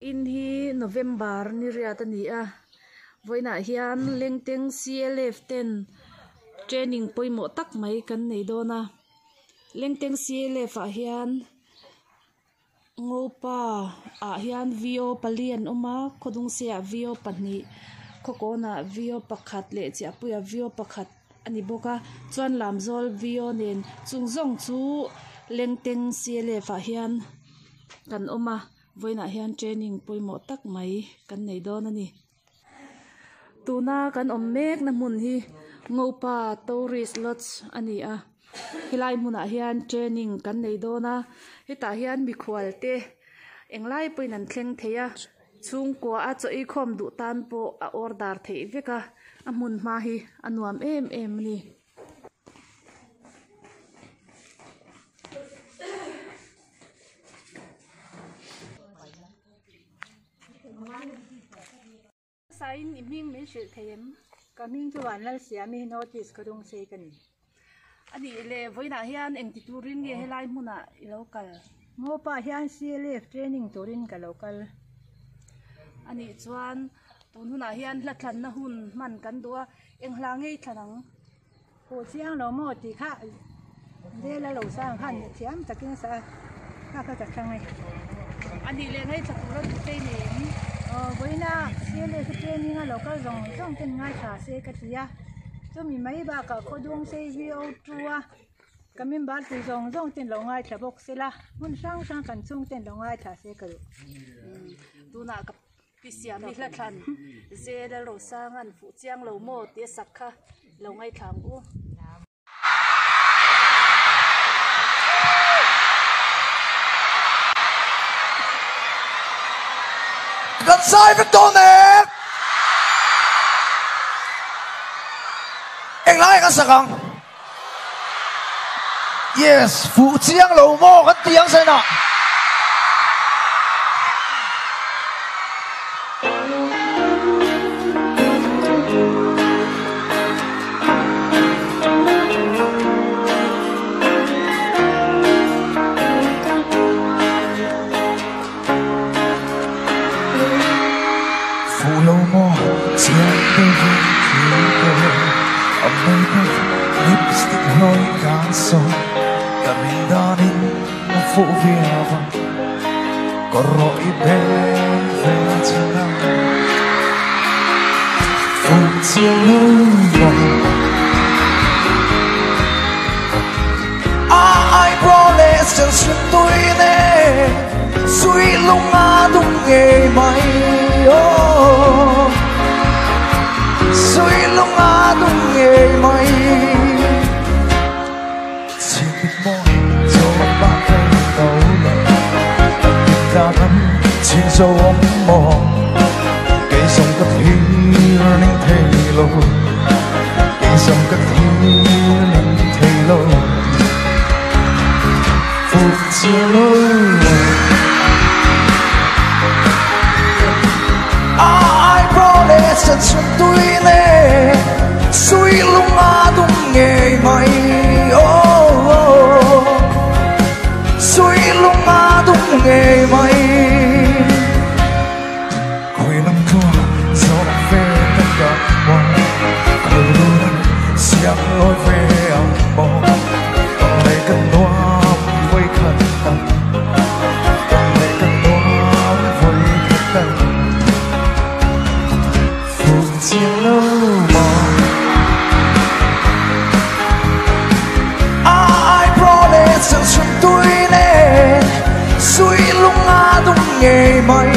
in hi November ni riata ni a voina hian lengteng CLF 10 training poimo tak mai kan nei dona lengteng CLF a hian ngopa a hian VO palian oma khodung se a VO pahni khokona VO pakhat le chi apuya VO pakhat ani boka chuan lamzol VO nen chungzong chu lengteng CLF a hian kan oma voina hian training poimo tak mai kan nei don ani tuna kan ommek na mun hi ngopa tourist lodge ani a hilai muna hian training kan nei dona hita hian mi khwalte englai poinan thleng theya chungkwa a choi khom du tan po a order thei veka amun ma hi anuam em ni sain iming me shil them coming to anal siami notice kadung sei kan ani le voina hian engti turin nge helai muna local ngopa hian CLF training turin ka local ani chuan tunhuna hian hlatlan na hun man kan duwa englangei thanang ho chiang lo mo ti kha de la lo sang han thiam takin sa kha ka thangai ani le ngai chatura te ne voina CLF training a local zong ten ngai tha se ka tia to mi mai ba ka khodung se VO tua kamin ba tu zong ten lo ngai tha bok sela mun sang kan chung ten lo ngai tha se ka tuna ka pisia mi hlatlan zela lo sangan fu chiang lo mo te sakha lo ngai thang u gần sai với tôi nè anh lại cái sao không yes phụ chiang lầu mô cái tiếng sao nào phụ việc có rỗi bên về chân phụ chiều lưu ai promise chẳng xuyên tôi nè suy lung đúng nghề mày suy lung đúng nghề mày chỉ biết mong cho bạn đầu lần ta vẫn chỉ dấu ống mòn cây sông cất hiu nên thay lối cây sông cất hiu nên thay lối phút chiều lối ai promise chân xuân tôi nè suy lung đúng nghề mày suy lung đúng nghề mày quê năm thua gió về tất cả mọi quê luôn xiang lối về âm mộ còn lấy cơn noam với khẩn tâm còn lấy cơn noam với khẩn tâm phút chiều lâu mòn ai promise chẳng xuân tôi nè suy lung đúng nghề mày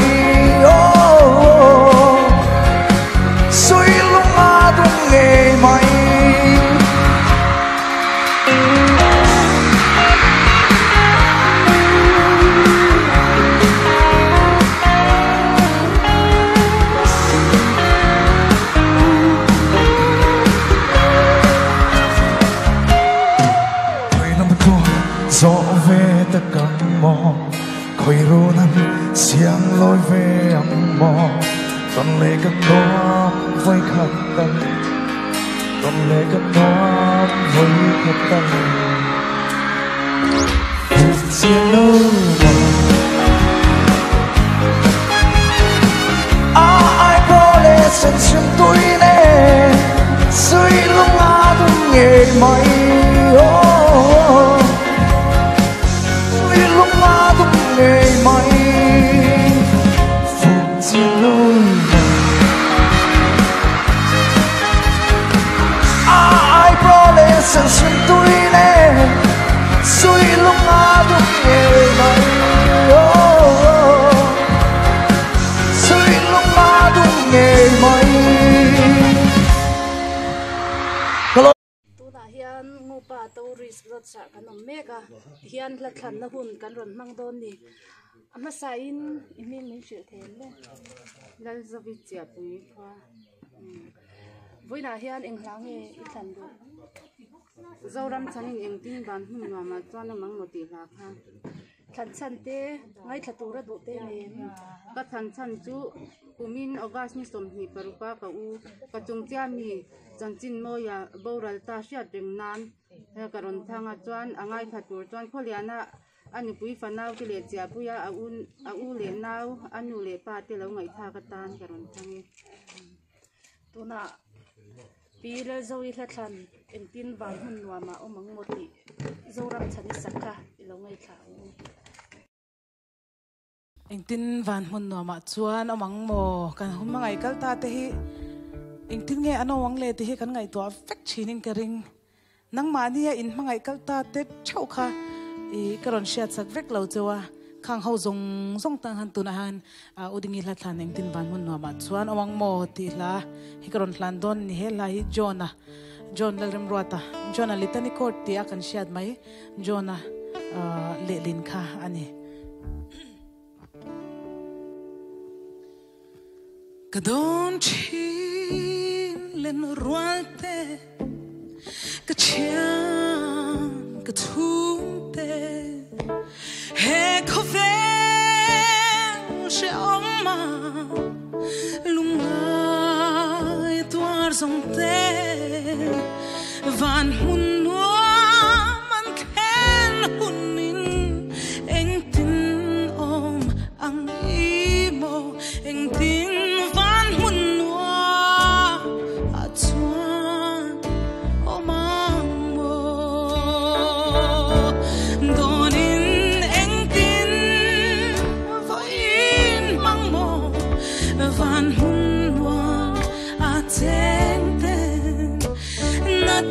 suy lung đúng nghề mày gió về tất cả mòn khơi ru năm xiang lối về âm mò còn lệ các nó với khát tâm còn lệ các nó với khát tâm phút chiều lâu mòn nghe mày suy lúc mà đúng nghe mày phụ chỉ lối ai pro lên sân sân tôi nè suy lúc mà đúng nghe mày suy lúc mà đúng nghe mày hian ngu pa to ris rot sa kanom meka hian la than na hun kan ron mang don ni ama sa in imi min shil then le lal zawi chia pui kha voina hian eng hlang e I than do zoram chanin eng tin ban hun ma ma chuan mang moti la kha than chan te ngai thla tura du te ne ka than chan chu kumin august ni som hi paruka ka u ka chung chia mi chanchin moya boral ta sha ding nan he karon thanga chuan angai thatur chuan kholiana ani pui fanau ki le chia puya a u le nau anu le pa te lo ngai tha ka tan karon thangi tuna pile zoi hla than en tin ban hun wa ma omang moti zoram chani sakha ilo ngai tha eng tin van hun no ma chuan omang mo kan hum mangai kal ta te hi eng tin nge ano wang le te hi kan ngai to fek chining ka ring nang ma ni in mangai kal ta te chau kha I karon shat sak vek lo chawa khang ho zong zong tang han tu na han udingi la than eng tin van hun no ma chuan omang mo ti la hi karon hlan don ni he la hi John lalrem ruata John litani court ti akan shat mai John le lin kha ani Kadon chin len rualte kachian katunte he kove she oma lunga tuar zonte van hun man ken hunin eng tin om ang imo eng tin Not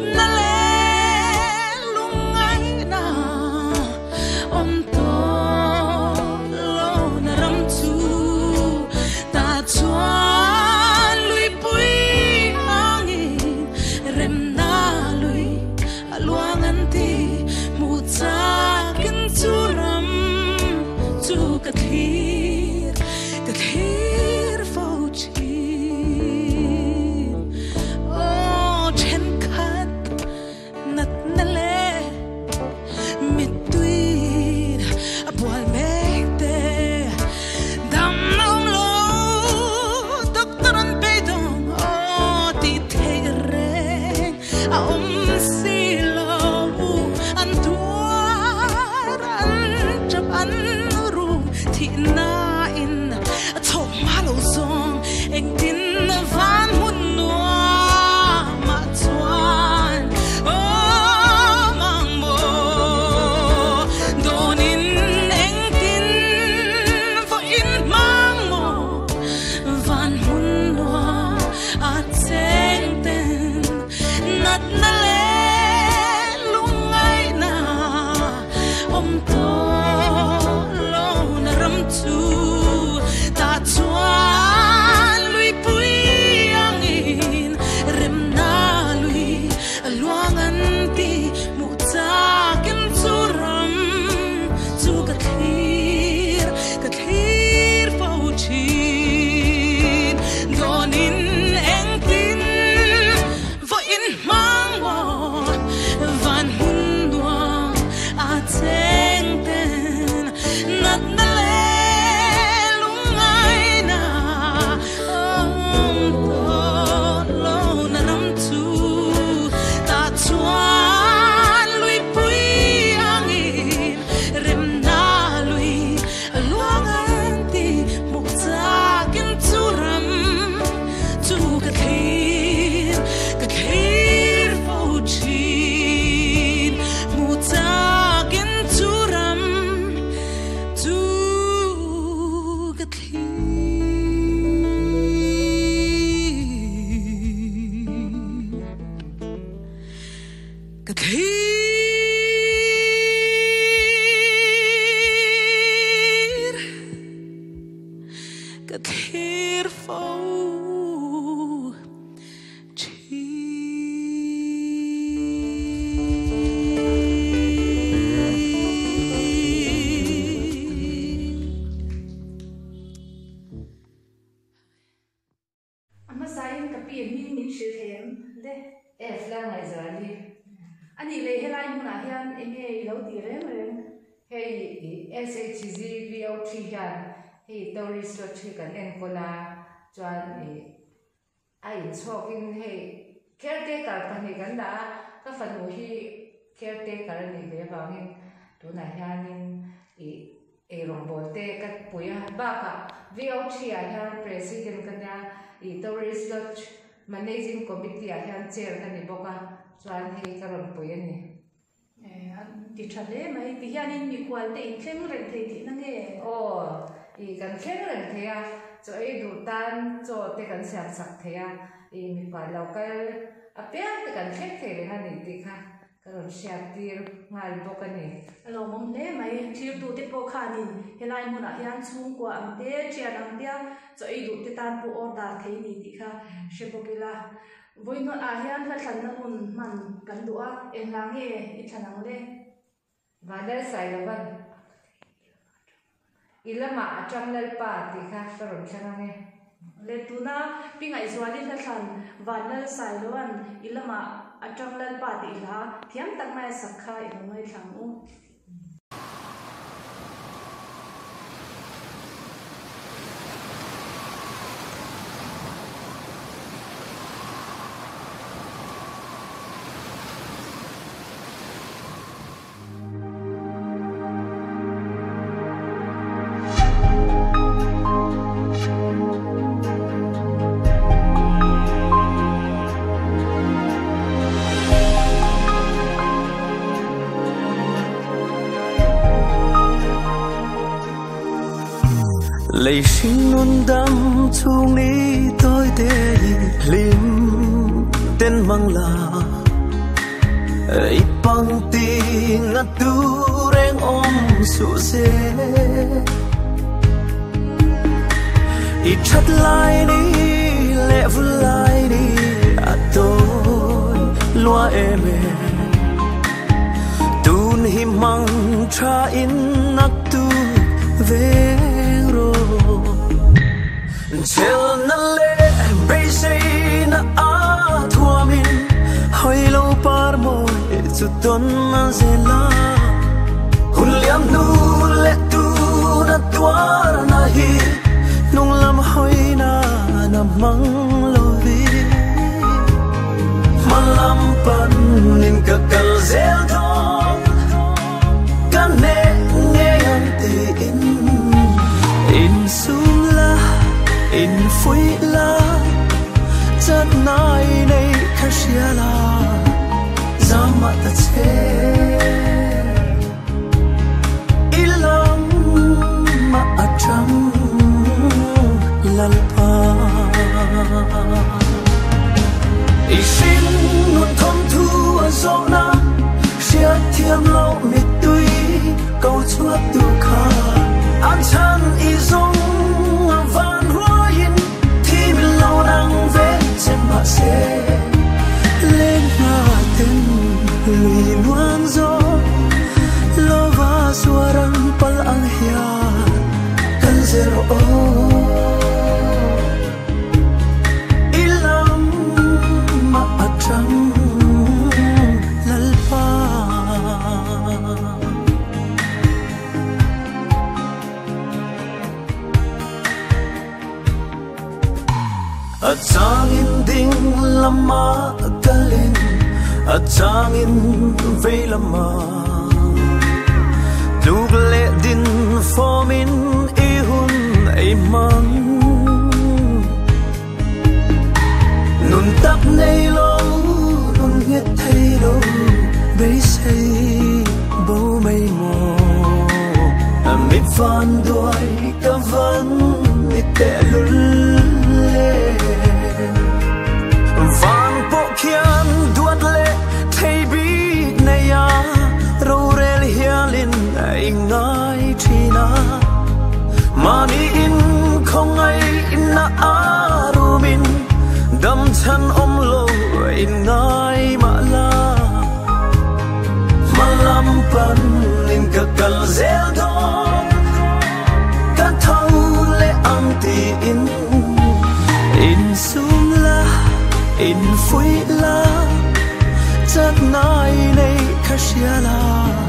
nghe lâu tí đấy mà hey SHG VO3 hian hey tourist lot thi kan en kola chuan ai chokin hey caretaker pani kan da ka fanu hi caretaker ni ve wangin tuna hianin rombote ka puya ba ka VO3 hian president kan ya tourist lot managing committee hian chair kan ni boka chuan hey ka ron puya ni thì thật đấy mà thì gia đình bị quan để khen rèn thì nó nghe cần khen rèn thì cho ấy đủ tan cho để cần sạch sạch thì mình phải lâu cái bé thì cần khen thì là này thì ha cái rồi sạch thì ngay bộ cái này lâu mong đấy mà thiếu đủ thì bộ khá đi hiện nay muốn là hiện chung qua anh té chia anh té cho ấy đủ thì tan bộ order thấy này thì ha sẽ bộ cái là với nó hiện là thành nó muốn mình cần đủ em lắng nghe ít thành nào đấy và đây sai là vân ilama trong lal pa thì khác cái rồi sao nghe lên tu na pi ngai zua đi là thành và lal sai luôn ilama trong lal pa thì là thiam tak mai sakha ilama mai thang u lệ sinh luôn đắm chung ní tôi để lim tên mang là ít bằng tình ngắt tu reng ôm sụ xe ít chặt lại đi lệ vui lại đi tôi loa em tun him mang tra in nắc tu về Chel na le beisei na a thua min hoi lo par mo chu ton na zela huliam nu le tu na tua na hi nung lam hoi na mang lo vi malam pan nin ka kal zel thong kan ne nge an ti in sum la in phui la chát nai nei khashia la zama ta che ilam ma atram lalpa ishin nun thom thu azona shia thiam lo mi tui câu chuat tu kha an chan izong van roin thi min lo nang ve chen ma se lên ma ten lui nuan zo lo va suaran pal ang hia kan zero ilam ma atram lalpa Atang in ding lama kalin Atang in vei lama Lug le din formin ihun ay man Nun tap nei lo nun nghiệt thay lo Bây say bố mây mò Mít van đuôi ca văn Mít tệ lul Van bộ kian duat le thay bi này ya râu rel hialin ai ngai china mani in không ai na arumin đâm chân om lo in ngai ma la malam pan in ka kal zel dong ka thau le ang ti in sum la in phui la chát nai nei khashia la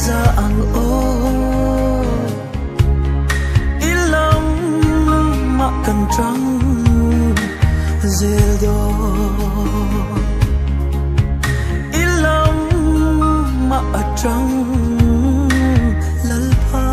za ang o ilam ma kan trăng zel do ilam ma a trăng lal pa